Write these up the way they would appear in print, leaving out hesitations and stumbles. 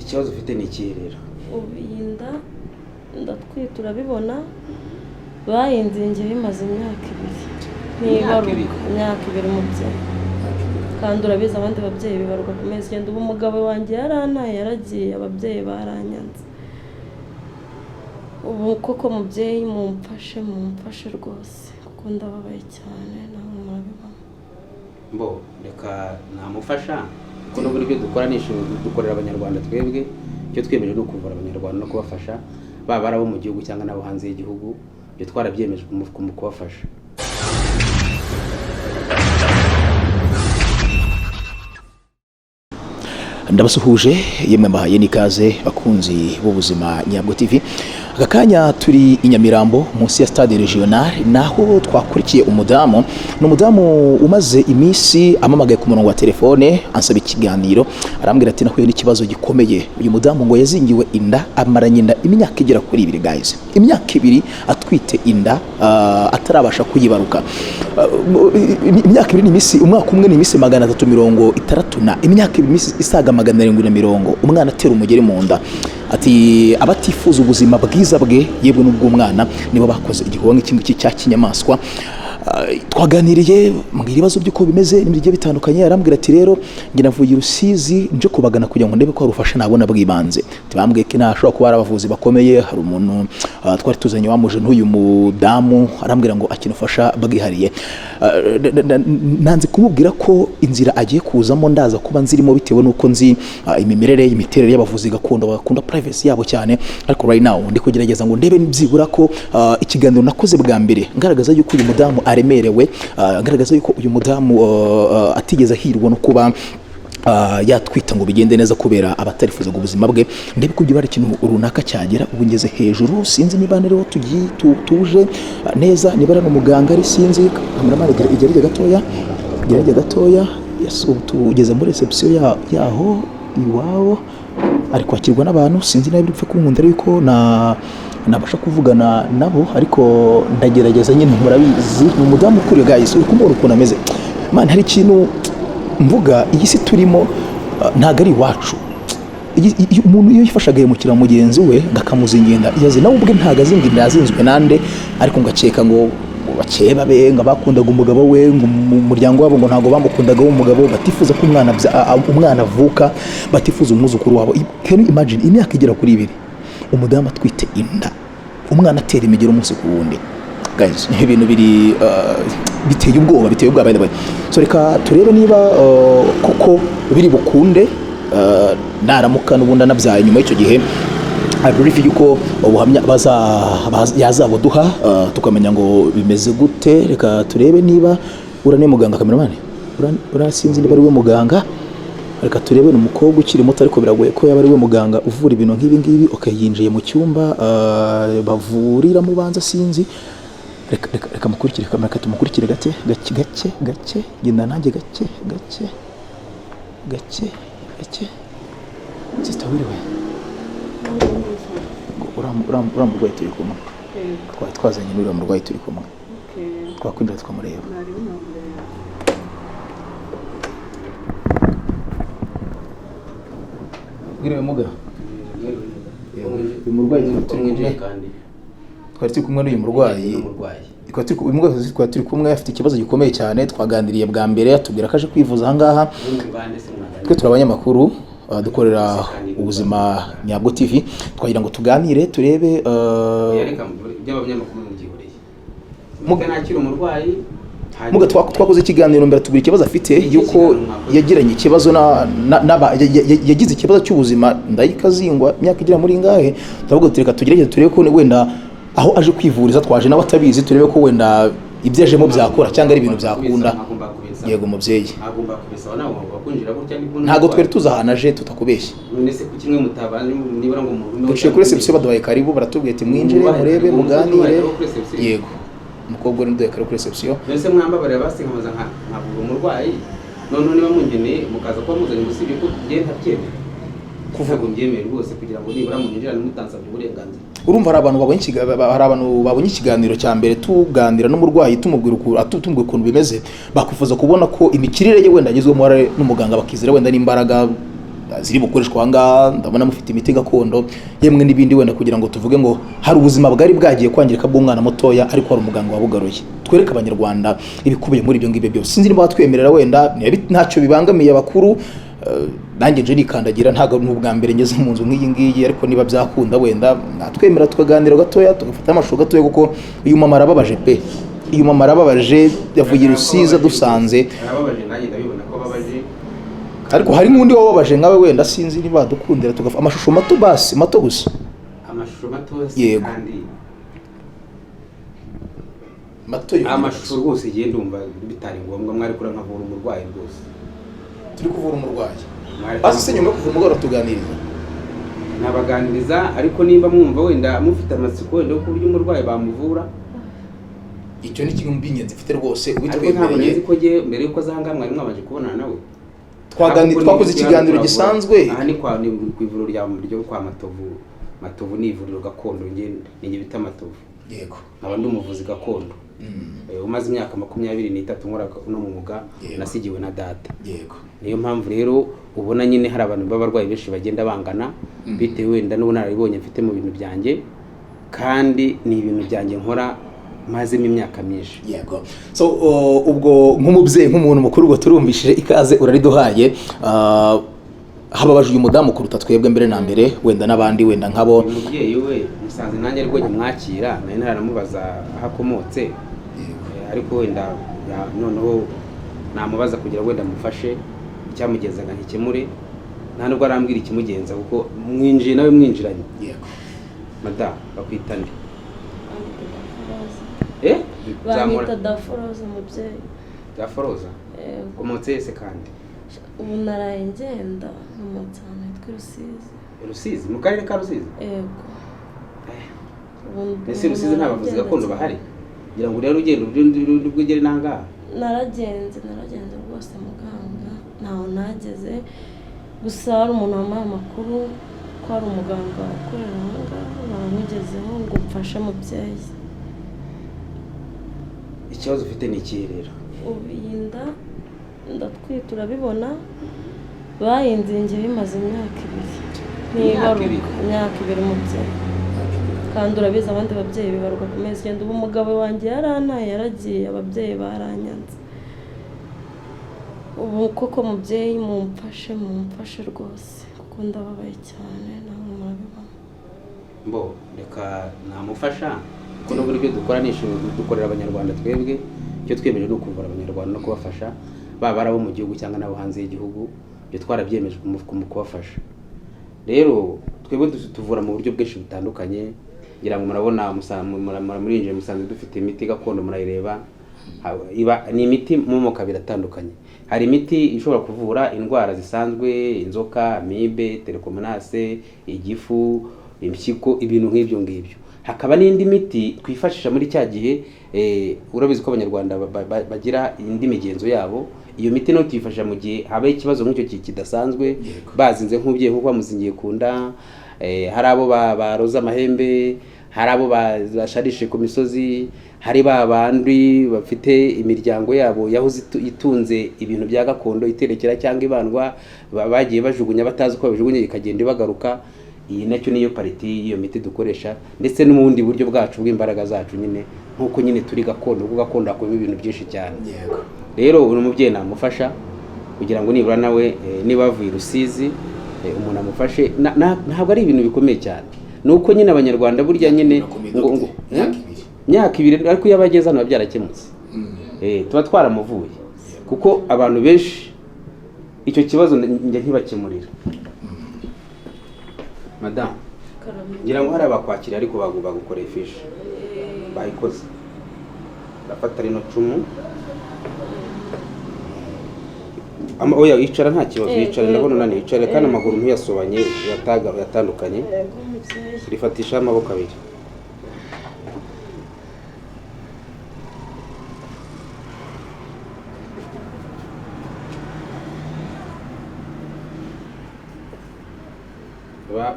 ikibazo ufite ni ikirera ubinda ndatwite urabibona bayinzingiye bimaze imyaka 2 nibaruka imyaka 2 mubyeyi kandi urabizi abandi babyeyi bibaruka ku mezi 9 ubu umugabo wanjye yarantaye yaragiye ababyeyi baranyanze ubu koko mubyeyi mumfashe rwose kuko ndababaye cyane nawe murabibona mbo reka namufasha kuko n'uburyo dukora dukorera abanyarwanda twebwe icyo twiyemeje no kuvura abanyarwanda no kubafasha baba arabo mu gihugu cyangwa nabo hanze y'igihugu byo twarabyemeje kubafasha ndabasuhuje yemwe mbahaye n'ikaze bakunzi b'ubuzima Nyabwo TV. Aka kanya turi i Nyamirambo munsi ya stade regional naho twakurikiye umudamu n'umudamu umaze iminsi amamagaye ku murongo wa telefone ansaba ikiganiro arambwira ati nahuye n'ikibazo gikomeye. Uyu mudamu ngo yazingiwe inda amaranye inda imyaka igera kuri 2 guys, imyaka 2 atwite inda atarabasha kuyibaruka. Imyaka 2 ni imisi, umwaka umwe ni imisi 360 imyaka 2 imisi isaga 770 umwana atera umugeri mu nda. Ati abatifuza ubuzima bwiza bwe yebwe n'ubwo umwana nibo bakoze igihonga kimwe cya kinyamaswa. Twaganiriye mbwira ibibazo by'uko bimeze n'ibyo bitandukanye. Arambwira ati rero nge navuye Rusizi nje kubagana kugira ngo ndebe ko arufasha nabona bwibanze. Tibambwiye ko nashobora kuba arabavuzi bakomeye. Hari umuntu twari tuzanye wamuje n'uyu mudamu arambwira ngo akinufasha bagihariye. Nanze kumubwira ko inzira agiye kuzamo ndaza kuba nzirimo bitewe nuko nzi imiterere y'abavuzi gakondo bakunda privacy yabo cyane. Ariko right now ndi kugerageza ngo ndebe byibura ko ikiganiro nakoze bwa mbere ngaragaza yuko uyu mudamu aremerewe, ngaragaza yuko uyu mudamu atigeze ahirwa no kuba yatwita ngo bigende neza kubera abatarifuzaga ubuzima bwe. Ndebe ko bari ikintu runaka cyagera ubu ngeze hejuru. Sinzi niba rero tuje neza, niba ari umuganga ari sinzi. Kameramani igerage gatoya yes, tugeze muri reception yaho iwawo ari kwakirwa n'abantu. Sinzi nabi bipfe kunkundira yuko nabasha kuvugana nabo, ariko ndagerageza nyine murabizi ni umudamu ukuriye guys. Uri kumubona ukuntu ameze man, hari ikintu mvuga iyi si turimo ntago ari iwacu. Umuntu iyo yifashaga yemukira mugenzi we ngakamuzingenda yaze nawe ubwe ntago azinginda yazinzwe nande, ariko ngakeka ngo bakeba be nga bakundaga umugabo we ngo umuryango wabo ngo ntago bamukundaga umugabo, batifuza ko umwana avuka, batifuza umwuzukuru wabo. Can you imagine imyaka igera kuri 2 umudamu atwite inda, umwana atera imigero umunsi ku wundi guys. Ni ibintu biri biteye ubwoba by the way. So reka turebe niba koko biri bukunde naramuka n'ubunda nabyaye nyuma y'icyo gihe. I believe yuko ubuhamya yazabuduha tukamenya ngo bimeze gute. Reka turebe niba urane muganga kameramani urasinzi niba ari we muganga. Reka turebe n'umukobwa ukiri muto ariko biragoye ko yaba ari we muganga uvura ibintu nk'ibi ngibi. Okay, yinjiye mu cyumba bavurira mu banza sinzi. Reka mukurikire kamera tumukurikire gake genda nanjye gake sister wiriwe uramurwayi turi kumwe. Twazanye n'uriya murwayi turi kumwe. Twakwinjira tukamureba. Wiriwe muga uyu murwayi twari turi kumwe n'uyu murwayi. Twari turi kumwe afite ikibazo gikomeye cyane. Twaganiriye bwa mbere atubwira ko aje kwivuza aha ngaha. Twe turabanyamakuru dukorera ubuzima Nyabwo TV. Twagira ngo tuganire turebe muga nakira umurwayi muga twakoze ikiganiro mbere tubwira ikibazo afite yuko yagiranye ikibazo yagize ikibazo cy'ubuzima ndayikazingwa imyaka igera muri ngahe. Turavuga tureka tugerageze turebe ko wenda aho aje kwivuriza twaje n'abatabizi turebe ko wenda ibyajemo byakora cyangwa ari ibintu byakunda. Yego mubyeyi agomba kubisaba nawe bakunjira gutya ntago twari tuzahanaje tutakubeshye. None se ku kimwe mutabane nibara ngo mu duce kuri reception baduhaye karibu baratubwiye ati mwinjire murebe muganire. Yego umukobwa uri nduye kuri reception. Nese mwambabare basi nkamaza nkabura umurwayi none niba mungeneye mukaza kwa muzanye musibye ko ngenda byeme kuvuga mbyemere rwose kugira ngo nibura munjira n'umutanzabye uburenganzira. Urumva hari abantu babonye ikiganiro cya mbere tuganira n'umurwayi tumubwira ukuntu bimeze, bakwifuza kubona ko imikirire ye wenda agizwe n'umuganga bakizera wenda n'imbaraga ziri bukoreshwa aha ngaha, ndabona mufite imiti gakondo yemwe n'ibindi wenda kugira ngo tuvuge ngo hari ubuzima bwari bwagiye kwangirika bw'umwana mutoya ariko hari umuganga wabugaruye. Twereke abanyarwanda ibikubiye muri ibyo ngibyo byose. Sinzi niba batwemerera wenda ntacyo bibangamiye abakuru, nanjye nje nikandagira ntago n'ubwa mbere ngeze mu nzu nk'iyi ngiyi, ariko niba byakunda wenda natwemera tukaganira gatoya tugafata amashusho gatoya, kuko uyu mama arababaje pe, uyu mama arababaje, yavuye Rusizi dusanze, arababaje nanjye ndabibona ko babaje, ariko hari n'undi wababaje nkawe wenda sinzi niba dukundira tugafata amashusho mato basi, mato gusa, amashusho mato kandi mato yo amashusho rwose igihe ndumva bitari ngombwa, mwari kura nkavura umurwayi rwose, turi kuvura umurwayi basi se nyuma yo kuvura umurwayi tuganiriza nabaganiriza, ariko nimba mwumva wenda mufite amatsiko wenda ku buryo umurwayi bamuvura, icyo ni kimwe mu by'ingenzi mfite rwose ubitwemereye. Ntabwo nzi ko ngiye mbere yuko azahanga mwari mwabanje kubonana nawe, twakoze ikiganiro gisanzwe. Aha ni ku ivuriro ryo kwa Matovu ni ivuriro gakondo, njye bita Matovu, yego, nkaba ndi umuvuzi gakondo, umaze imyaka 23 nkora no mu mwuga, nasigiwe na data, yego. Niyo mpamvu rero ubona nyine hari abantu b'abarwayi benshi bagenda bangana bitewe wenda n'ubunararibonye mfite mu bintu byanjye, kandi ni ibintu byanjye nkora mazemo imyaka myinshi. Yego. So ubwo nk'umubyeyi, nk'umuntu mukuru, ubwo turumvishije ikaze urariduhaye. Hababaje uyu mudamu kuruta twebwe mbere na mbere, wenda n'abandi wenda nkabo. Umubyeyi we musanze nanjye ariko nyamwakira, nari naramubaza aho akomotse, ariko wenda noneho namubaza kugira wenda mufashe icyamugenzaga ntikemure, nta nubwo arambwira ikimugenza, kuko mwinjiye nawe mwinjiranye. Yego. Mada bakwitane bamwita Daforoza umubyeyi. Daforoza komotse yese kandi ubu naraye ngenda nkomotse ahantu hitwa Rusizi. Rusizi mu karere ka Rusizi? Yego. Ese Rusizi nta bavuzi gakondo bahari? Ngira ngo rero ugenda ubwigere nangaha. Naragenze rwose muganga ntaho nageze, gusa hari umuntu wambaye amakuru ko hari umuganga ukorera aha ngaha, baramugezeho ngo mfashe mubyeyi. Ikibazo ufite ni ikihe rero? Ubinda ndatwite urabibona, bayinzingiye bimaze imyaka 2 ntibaruka, imyaka 2 mubyeyi, kandi urabizi abandi babyeyi bibaruka ku mezi 9. Ubu umugabo wanjye yarantaye yaragiye, ababyeyi baranyanze. Ubu koko mubyeyi mumfashe rwose, kuko ndababaye cyane, namwe murabibona. Mbo reka namufasha, kuko n'uburyo dukorera abanyarwanda twebwe, icyo twemeje ni ukuvura abanyarwanda no kubafasha, baba ari abo mu gihugu cyangwa n'abo hanze y'igihugu, ibyo twarabyemeje mu kubafasha. Rero twebwe tuvura mu buryo bwinshi butandukanye, ngira ngo murabona murinje musanze dufite imiti gakondo, murayireba, ni imiti mu moko abiri atandukanye. Hari imiti ishobora kuvura indwara zisanzwe, inzoka, amibe, telekomunase, igifu, impyiko, ibintu nk'ibyo ngibyo. Hakaba n'indi miti twifashisha muri cya gihe, urabizi ko abanyarwanda bagira indi migenzo yabo. Iyo miti no tuyifashisha mu gihe habaye ikibazo nk'icyo kidasanzwe, bazinze nk'ubyeyi nkuko bamuzingiye ku nda, hari abo baroza amahembe, hari abo basharishe ku misozi, hari babandi bafite imiryango yabo yahoze itunze ibintu bya gakondo, iterekera cyangwa ibandwa, bagiye bajugunya batazi ko bajugunye ikagenda ibagaruka. Iyi nacyo niyo pariti y'iyo miti dukoresha, ndetse n'ubundi buryo bwacu bw'imbaraga zacu nyine, nkuko nyine turi gakondo, kuko gakondo hakubiyemo ibintu byinshi cyane. Rero uyu mubyeyi namufasha kugira ngo nibura nawe niba avuye Rusizi umuntu amufashe, ntabwo ari ibintu bikomeye cyane, nuko nyine abanyarwanda burya nyine ngo myaka 2, ariko iyo abageze hano byarakemutse, tuba twaramuvuye, kuko abantu benshi icyo kibazo njye ntibakemurira. Madame ngira ngo hari abakwakira ariko bagukoreye ifishi bayikoze, bafata rino cumu. Oya yicara nta kibazo, yicara, ndabona nani yicara, kandi amaguru ntuyasobanye yatandukanye, rifatisha amaboko abiri.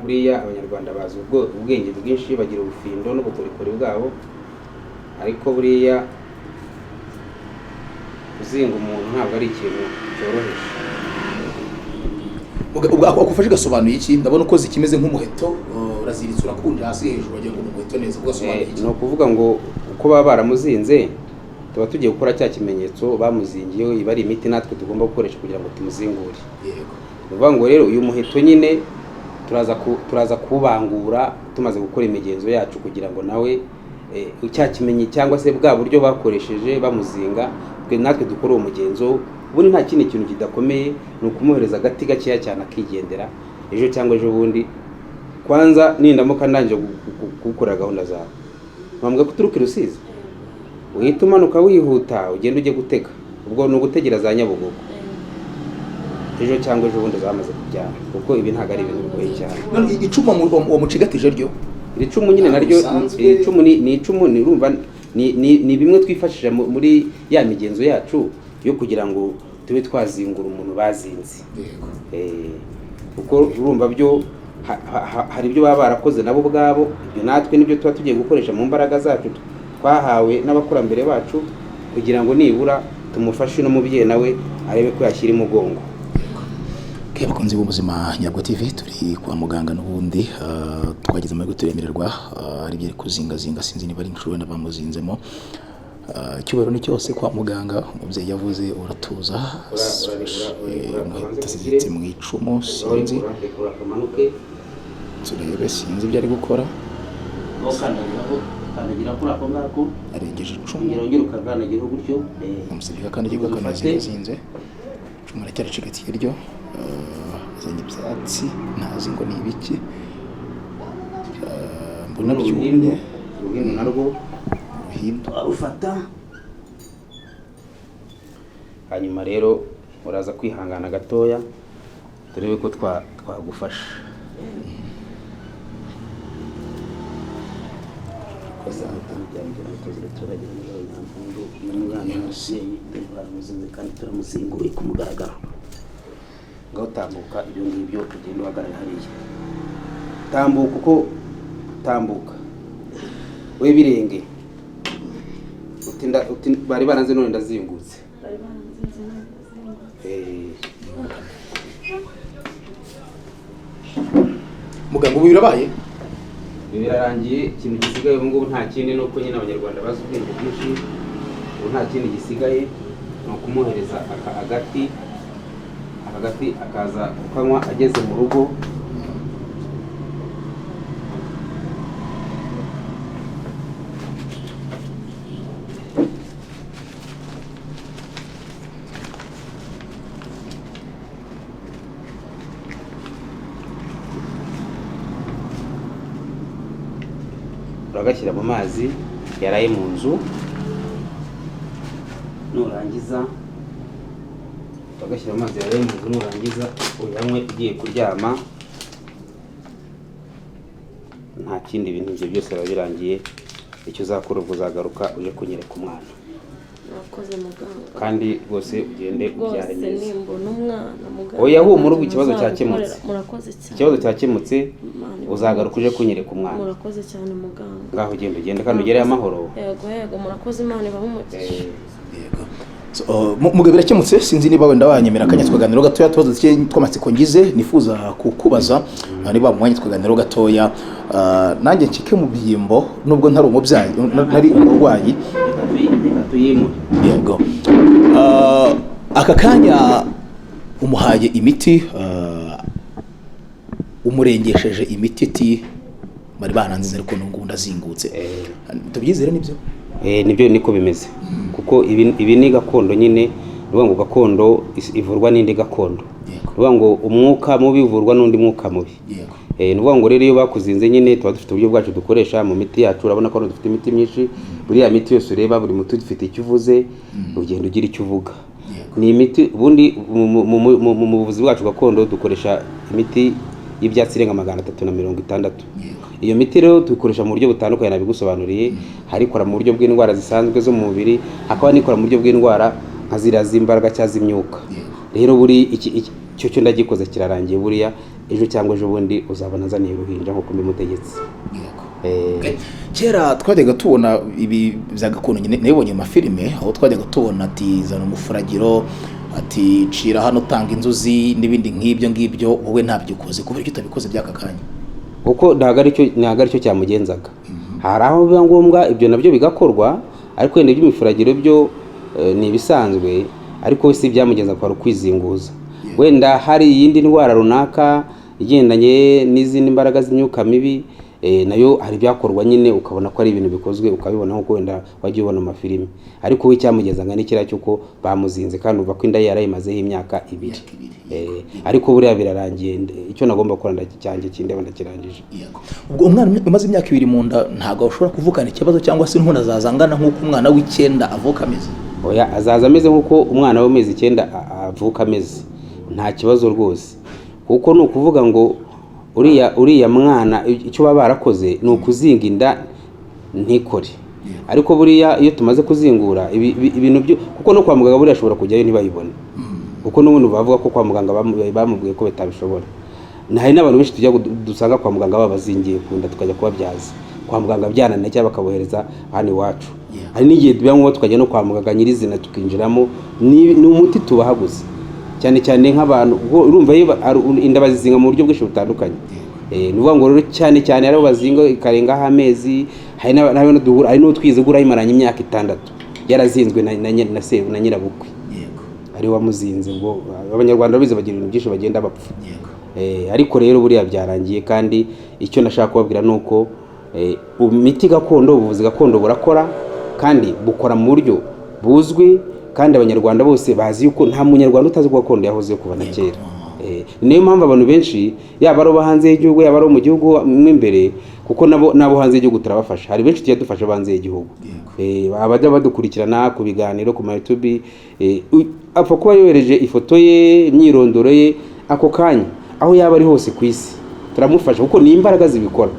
Buriya abanyarwanda bazi ubwenge bwinshi, bagira ubufindo n'ubukorikori bwabo, ariko buriya kuzinga umuntu ntabwo ari ikintu cyoroheje. akufashe gasobanuye iki? Ndabona uko zikimeze nk'umuheto uraziritse urakunje hasi hejuru wagira ngo umuheto neza ugasobanuye iki? No kuvuga ngo uko baba baramuzinze tuba tugiye gukora cya kimenyetso bamuzingiyeho, iba ari imiti natwe tugomba gukoresha kugira ngo tumuzingure. Yego. Uvuga ngo rero uyu muheto nyine turaza kubangura tumaze gukora imigenzo yacu kugira ngo nawe cya kimenyi cyangwa se bwa buryo bakoresheje bamuzinga natwe dukora uwo mugenzo. Ubundi nta kindi kintu kidakomeye, ni ukumuhereza agati gakeya cyane akigendera. Ejo cyangwa ejo bundi kwanza nindamuka ndangije gukora gahunda zawe, mpamwe ko uturuka i Rusizi uhita umanuka wihuta ugenda ujye gutega, ubwo ni ugutegera za Nyabugogo. Ejo cyangwa ejo bundi zamaze kubyara, kuko ibi ntabwo ari ibintu bigoye cyane. None icuma uwo mucigatije ryo, iri cumu nyine naryo icumu ni icumu, ni urumva ni bimwe twifashisha muri ya migenzo yacu yo kugira ngo tube twazingura umuntu bazinze. Kuko urumva byo hari ibyo baba barakoze nabo ubwabo, ibyo natwe nibyo tuba tugiye gukoresha mu mbaraga zacu twahawe n'abakurambere bacu, kugira ngo nibura tumufashe n'umubyeyi nawe arebe ko yashyira imugongo. Bakunzi b'ubuzima Nyabwo TV, turi kwa muganga n'ubundi twageze muri guturemererwa ari byo kuzingazinga, sinzi niba ari inshuro bamuzinzemo. Icyubahiro ni cyose kwa muganga, umubyeyi yavuze uratuza, umuheto mu icumu, sinzi turebe, sinzi ibyo ari gukora. Arengeje icumu, umusirikare kandi igihugu akanazinze icumu aracyaricigatiye ryo, azanye ibyatsi ntazi ngo ni ibiki, mbona byumye. Uruhindu narwo ufata, hanyuma rero uraza kwihangana gatoya turebe ko twagufasha. Kandi turamuzinguye ku mugaragaro. Ngaho tambuka ibyo ngibyo ugenda uhagarara hariya, tambuka uko tambuka we birenge bari baranze none ndazingutse. muganga ubu birabaye, birarangiye. Ikintu gisigaye ubu ngubu nta kindi, ni uko nyine abanyarwanda bazi ubwenge bwinshi. Ubu nta kindi gisigaye, ni ukumuhereza agati akaza kukanywa ageze mu rugo. Uragashyira mu mazi yaraye mu nzu, nurangiza ugashyira amazi yaraye mu nzu, nurangiza uyanywe ugiye kuryama. Nta kindi, ibintu ibyo byose biba birangiye. Icyo uzakora ubwo uzagaruka uje kunyereka umwana. Murakoze muganga. Kandi rwose ugende ubyare neza. Rwose nimbona umwana muganga. Oya humura, ubwo ikibazo cyakemutse. Murakoze cyane. Ikibazo cyakemutse, uzagaruka uje kunyereka umwana. Murakoze cyane muganga. Ngaho ugende kandi ugereye amahoro. Yego murakoze, Imana ibahumugishe. Yego. Mugabo birakemutse, sinzi niba wenda wanyemera akanya twaganiro gatoya tubazo twamatsiko ngize nifuza kukubaza, niba mu mwanya twaganiro gatoya nanjye ncike mu byimbo nubwo ntari umubyayi ntari umurwayi. Yego. Aka kanya umuhaye imiti, umurengesheje imiti iti bari baranze ariko n'ubwo ndazingutse, tubyizere nibyo? Nibyo niko bimeze, kuko ibi ni gakondo nyine. Nuvuga ngo gakondo ivurwa n'indi gakondo. Nuvuga ngo umwuka mubi uvurwa n'undi mwuka mubi. Nuvuga ngo rero iyo bakuzinze nyine tuba dufite uburyo bwacu dukoresha mu miti yacu. Urabona ko dufite imiti myinshi, buri ya miti yose ureba buri muti ufite icyo uvuze, ugenda ugira icyo uvuga. Ni imiti ubundi mu buvuzi bwacu gakondo dukoresha imiti y'ibyatsi irenga 360. Iyo miti rero dukoresha mu buryo butandukanye, nabigusobanuriye. Hari ikora mu buryo bw'indwara zisanzwe zo mu mubiri, hakaba n'ikora mu buryo bw'indwara nka ziriya z'imbaraga cyangwa z'imyuka. Rero buri icyo cyo ndagikoze kirarangiye, buriya ejo cyangwa ejo bundi uzabona azaniye uruhinja nk'uko mbimutegetse. Kera twajyaga tubona ibi bya gakondo nyine nabibonye mu mafilime, aho twajyaga tubona ati zana umufuragiro ati cira hano tanga inzuzi n'ibindi nk'ibyo ngibyo, wowe ntabyo ukoze, kubera icyo utabikoze by'aka kanya? kuko ntabwo aricyo cyamugenzaga. Hari aho biba ngombwa ibyo nabyo bigakorwa, ariko wenda iby'imifuragiro byo ni ibisanzwe, ariko si byamugenza kwa ukwizinguza. Wenda hari iyindi ndwara runaka igendanye n'izindi mbaraga z'imyuka mibi, nayo hari byakorwa nyine ukabona ko ari ibintu bikozwe, ukabibona nkuko wenda wagiye ubona mu mafilimi, ariko we cyamugezaga n'ikira cyuko bamuzinze, kandi uva ko inda yarayimazeho imyaka 2. Ariko buriya birarangiye, icyo nagomba gukora ndacyanjye kindeba ndakirangije. Ubwo umwana umaze imyaka 2 mu nda ntabwo ushobora kuvukana ikibazo, cyangwa se ntuna zazangana nk'uko umwana w'9 avuka ameze? Oya, azaza ameze nk'uko umwana w'amezi 9 avuka ameze, nta kibazo rwose. Kuko ni ukuvuga ngo uriya mwana icyo baba barakoze ni ukuzinga inda ntikore. Ariko buriya iyo tumaze kuzingura ibintu byo, kuko no kwa muganga buriya ashobora kujyayo ntibayibone, kuko n'ubundi bavuga ko kwa muganga bamubwiye ko batabishobora. Hari n'abantu benshi tujya dusanga kwa muganga babazingiye kunda tukajya kubabyaza kwa muganga byananiye cyangwa bakabohereza hano iwacu. Hari n'igihe tubyango tukajya no kwa muganga nyirizina tukinjiramo, ni umuti tubahaguze cyane cyane nk'abantu. Urumva inda bazizinga mu buryo bwinshi butandukanye. Nuvuga ngo rero cyane cyane ari bazinga ikarengaho amezi, hari no twizigura imaranye imyaka 6 yarazinzwe na nyirabukwe, ari wamuzinze. Ngo abanyarwanda babize bagira ibintu byinshi bagenda bapfa. Ariko rero buriya byarangiye, kandi icyo nashaka kubabwira nuko imiti gakondo, ubuvuzi gakondo burakora, kandi bukora mu buryo buzwi, kandi abanyarwanda bose bazi yuko nta munyarwanda utazi ko gakondo yahoze kuva na kera. Niyo mpamvu abantu benshi, yaba ari hanze y'igihugu yaba ari mu gihugu imbere, kuko nabo hanze y'igihugu turabafasha. Hari benshi tujya dufasha hanze y'igihugu, abajya badukurikirana ku biganiro ku YouTube, apfa kuba yohereje ifoto ye, imyirondoro ye, ako kanya aho yaba ari hose ku isi turamufasha, kuko ni imbaraga zibikora.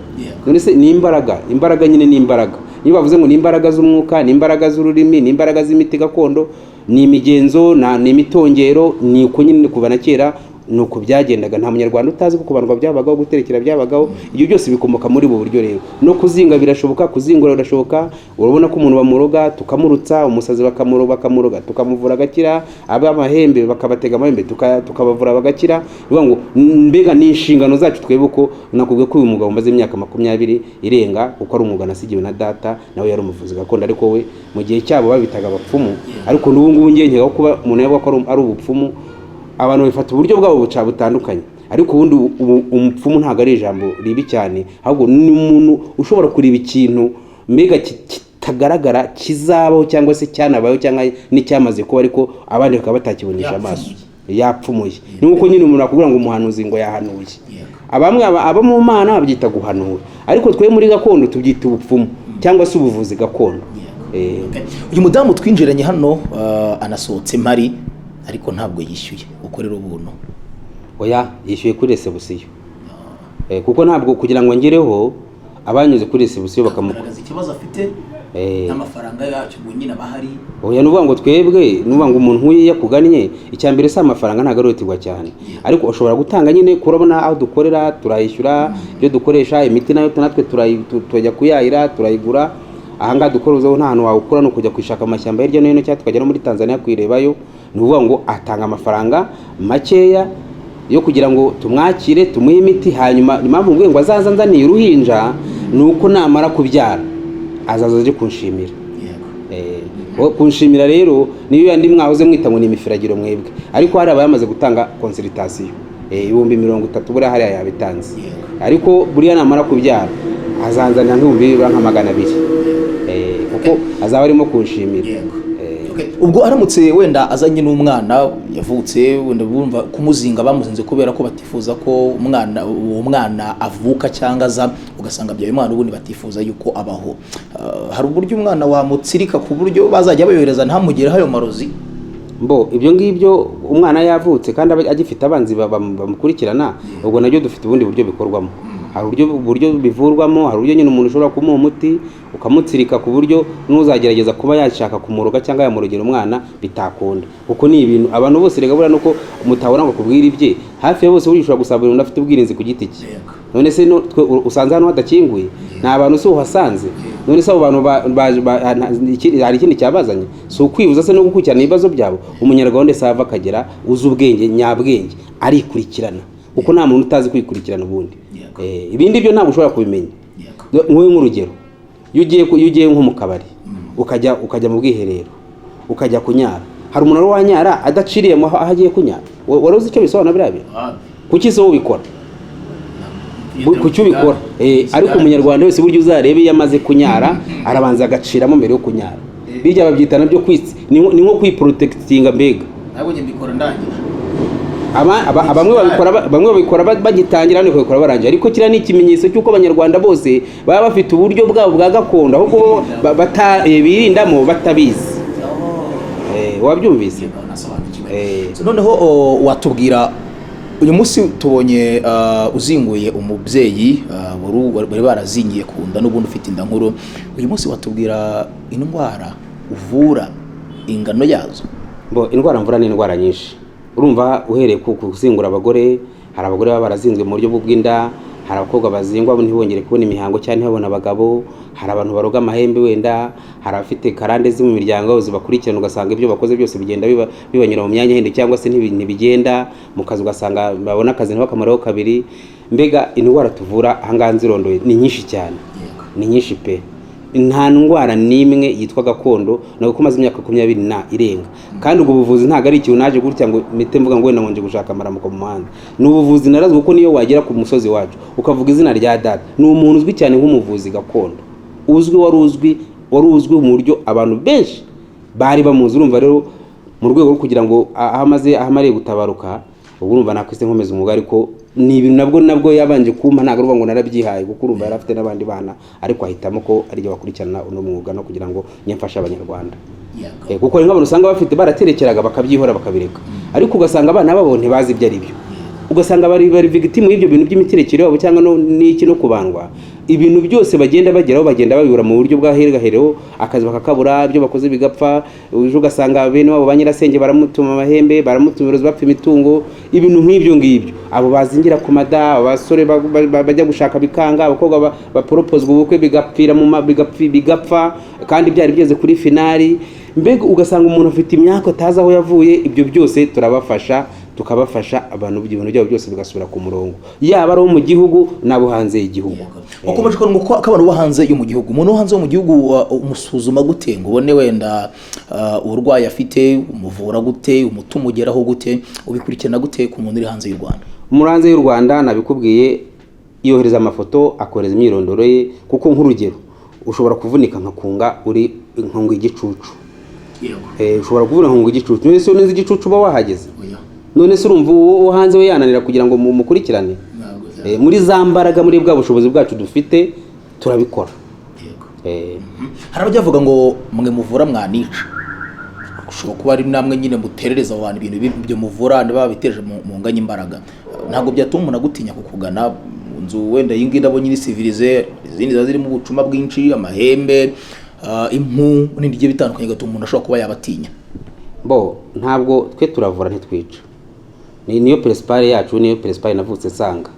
None se ni imbaraga nyine, ni imbaraga. Niba bavuze ngo ni imbaraga z'umwuka, ni imbaraga z'ururimi, ni imbaraga z'imiti gakondo, ni imigenzo, ni imitongero, ni uko nyine kuva na kera nuko byagendaga. Nta munyarwanda utazi ko kubandwa byabagaho, guterekera byabagaho. Ibyo byose bikomoka muri ubu buryo rero. No kuzinga birashoboka, kuzingura birashoboka. Urabona ko umuntu bamuroga tukamurutsa, umusazi bakamuroga tukamuvura agakira, ab'amahembe bakabatega amahembe tukabavura bagakira. Bivuga ngo mbega ni inshingano zacu twebuko. Nakubwiye ko uyu mugabo umaze imyaka 20 irenga, kuko ari umugabo nasigiwe na data, nawe yari umuvuzi gakondo, ariko we mu gihe cyabo babitaga abapfumu. Ariko n'ubu ngubu ngenge kuba umuntu yavuga ko ari ubupfumu, abantu bifata uburyo bwabo buca butandukanye. Ariko ubundi umupfumu ntabwo ari ijambo ribi cyane, ahubwo ni umuntu ushobora kureba ikintu mbega kitagaragara kizabaho, cyangwa se cyanabaho, cyangwa n'icyamaze kuba, ariko abandi bakaba batakibonesha amaso, yapfumuye. Ni uko nyine umuntu akubwira ngo umuhanuzi ngo yahanuye. Abamwe aba mu Mana babyita guhanura, ariko twe muri gakondo tubyita ubupfumu cyangwa se ubuvuzi gakondo. Uyu mudamu twinjiranye hano anasohotse mari, ariko ntabwo yishyuye, ukorera ubuntu. Oya, yishyuye kuri resebusiyo. Kuko ntabwo kugira ngo ngereho abanyuze kuri resebusiyo bakamugaragaza ikibazo afite n'amafaranga yacu ngo nyine abahari. Oya, nuvuga ngo twebwe, nuvuga ngo umuntu uyu yakugannye, icyambere se amafaranga ntabwo arotirwa cyane, ariko ushobora gutanga nyine kurabona aho dukorera turayishyura, ibyo dukoresha, imiti nayo natwe turajya kuyahira, turayigura. Ahanga dukoruzaho nta hantu wawukura no kujya kwishaka amashyamba hirya no hino, cyangwa tukajya no muri Tanzania kwirebayo. Nuvuga ngo atanga amafaranga makeya yo kugira ngo tumwakire, tumuhe imiti, hanyuma impamvu ngwe ngo azaza nzaniye uruhinja nuko namara kubyara azaza aje kunshimira. Kunshimira rero niyo yandi mwahoze mwita ngo ni imifuragiro mwebwe, ariko hari abayamaze gutanga consultation 30,000 buriya hari yabitanze. Ariko buriya namara kubyara azanzanira nk'ibihumbi 200, kuko azaba arimo kunshimira. Ubwo aramutse wenda azanye n'umwana yavutse, wenda bumva kumuzinga bamuzinze kubera ko batifuza ko uwo mwana avuka cyangwa aza, ugasanga byaye umwana ubundi batifuza yuko abaho, hari uburyo umwana wamutsirika ku buryo bazajya bayohereza ntamugereho ayo marozi? Ibyo ngibyo umwana yavutse kandi agifite abanzi bamukurikirana, ubwo nabyo dufite ubundi buryo bikorwamo. Hari uburyo bivurwamo, hari uburyo nyine umuntu ushobora kumuha umuti ukamutsirika ku buryo n'uzagerageza kuba yashaka kumuroga cyangwa yamurogera umwana bitakunda. Kuko ni ibintu abantu bose regabura nuko mutabona ngo kubwira ibye, hafi ya bose buri ushobora gusaba umuntu afite ubwirinzi ku giti cye. none se usanze hano hadakinguye nta bantu se uhasanze, none se abo bantu hari ikindi cyabazanye si ukwibuza se no gukurikirana ibibazo byabo. Umunyarwanda wese ava akagera uzi ubwenge nyabwenge arikurikirana, kuko nta muntu utazi kwikurikirana ubundi. Ibindi byo ntabwo ushobora kubimenya. Nk'uyu nk'urugero, iyo ugiye nko mu kabari ukajya mu bwiherero ukajya kunyara, hari umuntu wanyara adaciriye aho agiye kunyara, wari uzi icyo bisobanura biriya bintu? Kuki se ubikora? Kuki ubikora? Ariko umunyarwanda wese buryo uzarebe iyo amaze kunyara arabanza agaciramo mbere yo kunyara. Bijya babyita nabyo kwitsi, ni nko kwiprotectinga. Mbega nabonye mbikora ndangije. Bamwe babikora bagitangira n'uko babikora barangiye, ariko kira ni ikimenyetso cy'uko abanyarwanda bose baba bafite uburyo bwabo bwa gakondo, ahubwo birindamo batabizi. Wabyumvise? Noneho watubwira uyu munsi tubonye uzinguye umubyeyi bari barazingiye ku nda n'ubundi ufite inda nkuru. Uyu munsi watubwira indwara uvura ingano yazo? Indwara mvura ni indwara nyinshi. Urumva uhereye ku kuzingura abagore, hari abagore baba barazinzwe mu buryo bw'inda, hari abakobwa bazingwa ntibongere kubona imihango cyane ntibabona abagabo, hari abantu baroga amahembe wenda, hari abafite karande mu miryango zibakurikirana ugasanga ibyo bakoze byose bigenda bibanyura mu myanya hende cyangwa se ntibigenda mu kazi, ugasanga babona akazi ntibakamaraho kabiri. Mbega indwara tuvura ahangaha nzirondoye ni nyinshi cyane, ni nyinshi pe. Nta ndwara n'imwe yitwa gakondo nako kumaze imyaka 20 irenga, kandi ubwo buvuzi ntago ari ikintu naje gutya ngo mite mvuga ngo wenda ngonje gushaka amaramuko mu muhanda. Ni ubuvuzi narazwe kuko niyo wagera ku musozi wacu ukavuga izina rya data, ni umuntu uzwi cyane nk'umuvuzi gakondo, wari uzwi mu buryo abantu benshi bari bamuzi. Urumva rero mu rwego rwo kugira ngo ahamare gutabaruka, ubwo urumva nakwise nkomeza umwuga, ariko ni ibintu nabwo yabanje kumpa, ntago ruvuga ngo narabyihaye kuko urumva yarafite n'abandi bana, ariko ahitamo ko ari byo bakurikirana uno mwuga no kugira ngo nyamfashe abanyarwanda. Kuko nk'abantu usanga bafite baraterekeraga bakabyihora bakabireka, ariko ugasanga abana babo ntibazi ibyo ari byo, ugasanga bari victim y'ibyo bintu by'imiterekero yabo cyangwa n'iki no kubandwa. Ibintu byose bagenda bageraho bagenda babibura mu buryo bwa hereho, akazi bakakabura, ibyo bakoze bigapfa. Uje ugasanga bene wabo banyirasenge baramutuma amahembe, baramutumiroza bapfa imitungo, ibintu nk'ibyo ngibyo. Abo bazingira ku mada, abasore bajya gushaka bikanga, abakobwa baproposwa ubukwe bigapfira bigapfa kandi byari byeze kuri finali. Mbega ugasanga umuntu afite imyaka atazi aho yavuye. Ibyo byose turabafasha, tukabafasha abantu ibintu byabo byose bigasubira ku murongo, yaba ari mu gihugu nabo hanze y'igihugu. Wakomeje ko ngo abantu bo hanze yo mu gihugu, umuntu hanze yo mu gihugu umusuzuma gute ngo ubone wenda uburwayi afite, umuvura gute, umutumugeraho gute, ubikurikirana gute ku muntu uri hanze y'u Rwanda? Muri hanze y'u Rwanda nabikubwiye, yohereza amafoto, akoreza imyirondoro ye, kuko nk'urugero ushobora kuvunika nkakunga uri nkongo igicucu. Ushobora kuvunika nkongo igicucu, nese nzi igicucu ba wahageze. None se urumva uwo hanze we yananira kugira ngo mukurikirane? Muri za mbaraga, muri bwa bushobozi bwacu dufite turabikora. Hari abajyavuga ngo mwe muvura mwanica, ushobora kuba ari namwe nyine muterereza abantu ibintu byo muvura niba biteje mu nganya imbaraga. Ntabwo byatuma umuntu agutinya kukugana nzu wenda yingi ndabo nyine civilize, izindi zaziri mu bucuma bwinshi, amahembe, impu n'indije bitandukanye, gatuma umuntu ashobora kuba yabatinya. Ntabwo twe turavura ntitwica. Niyo principale yacu, niyo principale navutse sanga.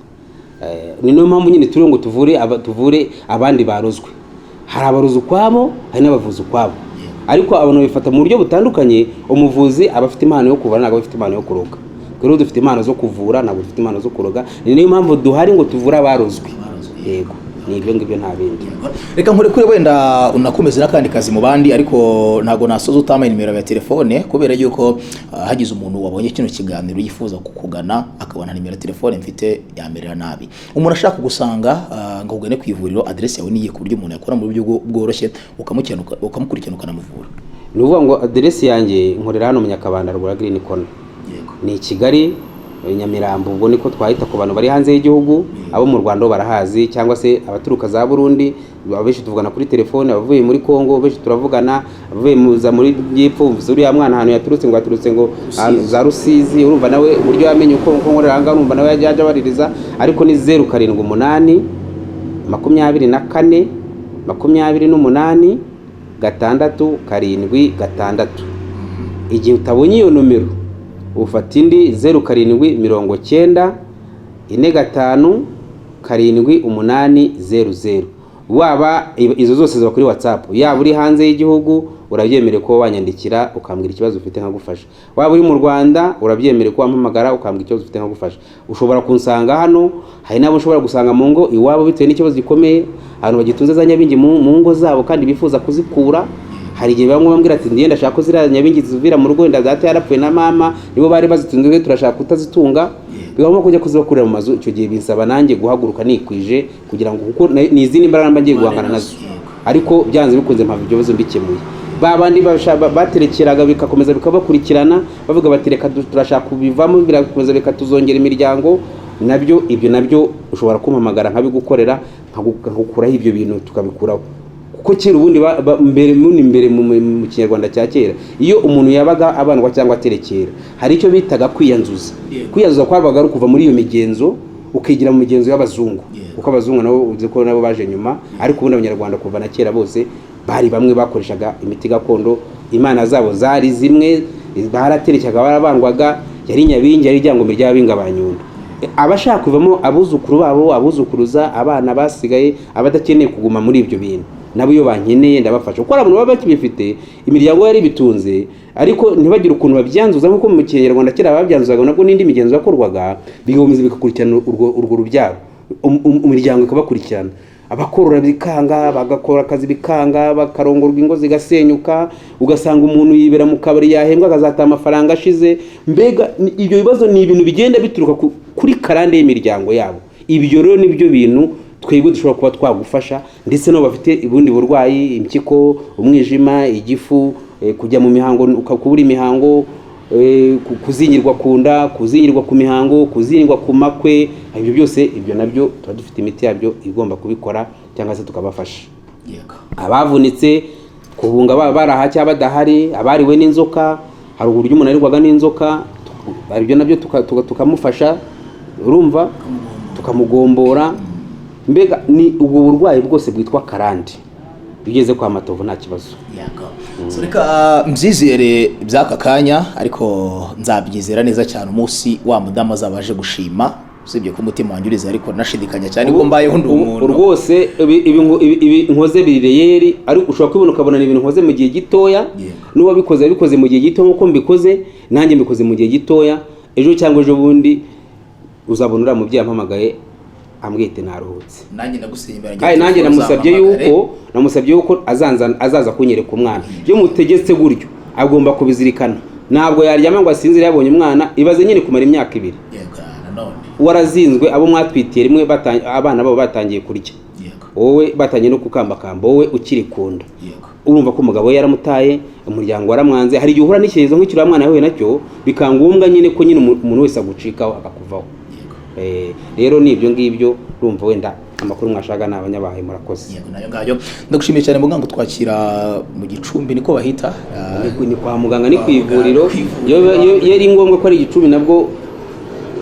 Ni no mpamvu nyine turi ngo tuvure abandi barozwe. Hari abarozi ukwabo, hari n'abavuzi ukwabo. Ariko abantu bifata mu buryo butandukanye. Umuvuzi abafite impano yo kuvura, ntabwo bafite impano yo kuroga. Rero dufite impano zo kuvura, ntabwo dufite impano zo kuroga. Niyo mpamvu duhari ngo tuvure abarozwe. Yego, ni ibyo ngibyo nta bindi. Reka nkore kuri wenda unakomeza n'akandi kazi mu bandi, ariko ntago nasoza utamaye nimero ya telefone, kubera yuko hagize umuntu wabonye kino kiganiro yifuza kukugana akabona nimero ya telefone mfite yamerera nabi. Umuntu ashaka kugusanga ngo ugane ku ivuriro, adresse yawe niye ku buryo umuntu yakora mu buryo bworoshye ukamukurikirana ukanamuvura? Ni uvuga ngo adresse yanjye nkorera hano mu Nyakabanda rugura Green Corner. Ni Kigali Nyamirambo. Ubwo niko twahita ku bantu bari hanze y'igihugu, abo mu Rwanda barahazi, cyangwa se abaturuka za Burundi, abenshi tuvugana kuri telefone, abavuye muri Kongo benshi turavugana, abavuye muri Yepfo, uriya mwana ahantu yaturutse ngo za Rusizi, urumva nawe uburyo yamenye uko nkorera hanga, urumva nawe yaje abaririza. Ariko ni 078 24 28 676. Igihe utabonye iyo numero ufata indi 0790 45 7 waba izo zose ziba kuri WhatsApp, yaba uri hanze y'igihugu urabyemerera ko wanyandikira ukambwira ikibazo ufite nkagufasha, waba uri mu Rwanda urabyemerera ko wampamagara ukambwira ikibazo ufite nkagufasha. Ushobora kunsanga hano, hari nabo ushobora gusanga mu ngo iwabo bitewe n'ikibazo gikomeye, abantu bagitunze za nyabingi mu ngo zabo kandi bifuza kuzikura. Hari igihe bamwe bambwira ati ndiye ndashaka ko zira nyabingi zivira mu rugo, wenda data yarapfuye na mama nibo bari bazitunze, turashaka kutazitunga, bigomba kujya kuzibakurira mu mazu. Icyo gihe binsaba nanjye guhaguruka nikwije kugira ngo kuko ni izindi mbaraga mba ngiye guhangana nazo, ariko byanze bikunze mpamvu ibyo bibazo mbikemuye. Babandi baterekeraga bikakomeza bikabakurikirana bavuga bati reka turashaka kubivamo, birakomeza bikatuzongera imiryango, nabyo ibyo nabyo ushobora kumpamagara nkabigukorera nkagukuraho ibyo bintu tukabikuraho. Kuko kera ubundi mbere mu Kinyarwanda cya kera iyo umuntu yabaga abandwa cyangwa aterekera hari icyo bitaga kwiyanzuza. Kwiyanzuza kwabaga ari kuva muri iyo migenzo ukigira mu migenzo y'abazungu, kuko abazungu nabo uzi ko nabo baje nyuma, ariko ubundi abanyarwanda kuva na kera bose bari bamwe bakoreshaga imiti gakondo. Imana zabo zari zimwe, baraterekeraga barabandwaga, yari nyabingi, yari ryangombe ry'abinga banyundo. Abashaka kuvamo abuzukuru babo, abuzukuruza, abana basigaye abadakeneye kuguma muri ibyo bintu, nabo iyo bankeneye ndabafasha. Kuko abantu baba bakibifite imiryango yari bitunze, ariko ntibagire ukuntu babyanzuza nk'uko mu Kinyarwanda kera babyanzuzaga, nabwo n'indi migenzo yakorwaga bigakomeza bikakurikirana urwo rubyaro, imiryango ikabakurikirana. Abakorora bikanga, bagakora akazi bikanga, bakarongorwa ingo zigasenyuka, ugasanga umuntu yibera mu kabari yahembwa akazata amafaranga ashize. Mbega ibyo bibazo ni ibintu bigenda bituruka kuri karande y'imiryango yabo. Ibyo rero nibyo bintu twebwe dushobora kuba twagufasha, ndetse no bafite ubundi burwayi, impyiko, umwijima, igifu, kujya mu mihango ukabura imihango, kuzingirwa ku nda, kuzingirwa ku mihango, kuzingirwa ku makwe. Ibyo byose ibyo nabyo tuba dufite imiti yabyo igomba kubikora cyangwa se tukabafasha. Abavunitse kubunga baraha cyangwa badahari, abariwe n'inzoka, hari uburyo umuntu arirwaga n'inzoka, ibyo nabyo tukamufasha, urumva, tukamugombora. Mbega ni ubwo burwayi bwose bwitwa karande bigeze kwa Matovu nta kibazo. So reka mbyizere by'aka kanya, ariko nzabyizera neza cyane umunsi wa mudamu azabaje gushima, usibye ko umutima wanjye urize, ariko nashidikanya cyane ko mbayeho ndi umuntu rwose. Ibi nkoze bireyeri, ariko ushobora kubona ukabona ni ibintu nkoze mu gihe gitoya, n'uwo bikoze mu gihe gito nk'uko mbikoze nanjye mbikoze mu gihe gitoya. Ejo cyangwa ejo bundi uzabona uriya mubyeyi ampamagaye ambwite naruhutse, nanjye namusabye yuko azaza kunyereka umwana. Iyo mutegetse gutyo agomba kubizirikana, ntabwo yaryama ngo asinzire yabonye umwana. Ibaze nyine kumara imyaka 2 warazinzwe, abo mwatwitiye rimwe abana babo batangiye kurya, wowe batangiye no kukambakamba, wowe ukiri kunda. Urumva ko umugabo we yaramutaye, umuryango waramwanze. Hari igihe uhura n'ikibazo nk'icyo mwana yahuye nacyo, bikangombwa nyine ko nyine umuntu wese agucikaho akakuvaho. Rero ni ibyo ngibyo, urumva wenda amakuru mwashaga n'abanyabahaye murakoze. Yego nayo ngayo ndagushimiye cyane muganga. Twakira mu Gicumbi niko bahita, ni kwa muganga, ni ku ivuriro. Iyo ari ngombwa ko ari Gicumbi, nabwo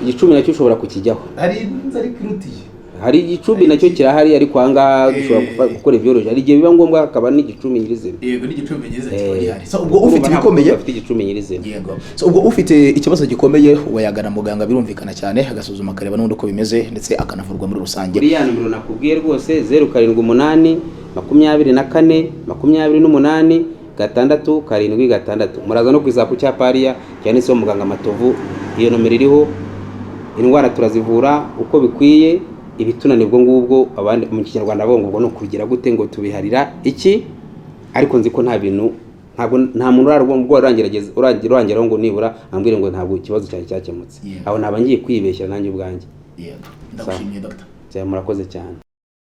Gicumbi nacyo ushobora kukijyaho. Hari nzari kirutiye, hari Gicumbi nacyo kirahari, ariko ahangaha dushobora gukora ibyoroshye. Hari igihe biba ngombwa akaba ni Gicumbi nyirizina. Yego ni Gicumbi nyirizina. So ubwo ufite ibikomeye, ufite Gicumbi nyirizina. Yego. So ubwo ufite ikibazo gikomeye wayagana muganga, birumvikana cyane, agasuzuma akareba n'undi uko bimeze, ndetse akanavurwa muri rusange. Kuri ya nimero nakubwiye rwose 0788 24 28 676. Muraza no kwiza ku cyapariya cyanditseho muganga Matovu, iyo nomero iriho. Indwara turazivura uko bikwiye, ibitunanibwo ngubwo abandi mu Kinyarwanda bongo ngo no kugira gute ngo tubiharira iki, ariko nzi ko nta bintu, nta muntu urangira ngo nibura ambwire ngo ntabwo ikibazo cyari cyakemutse. Aho nabangiye kwibeshya nanjye ubwanjye. Yego, ndagushimiye Dr. Murakoze cyane.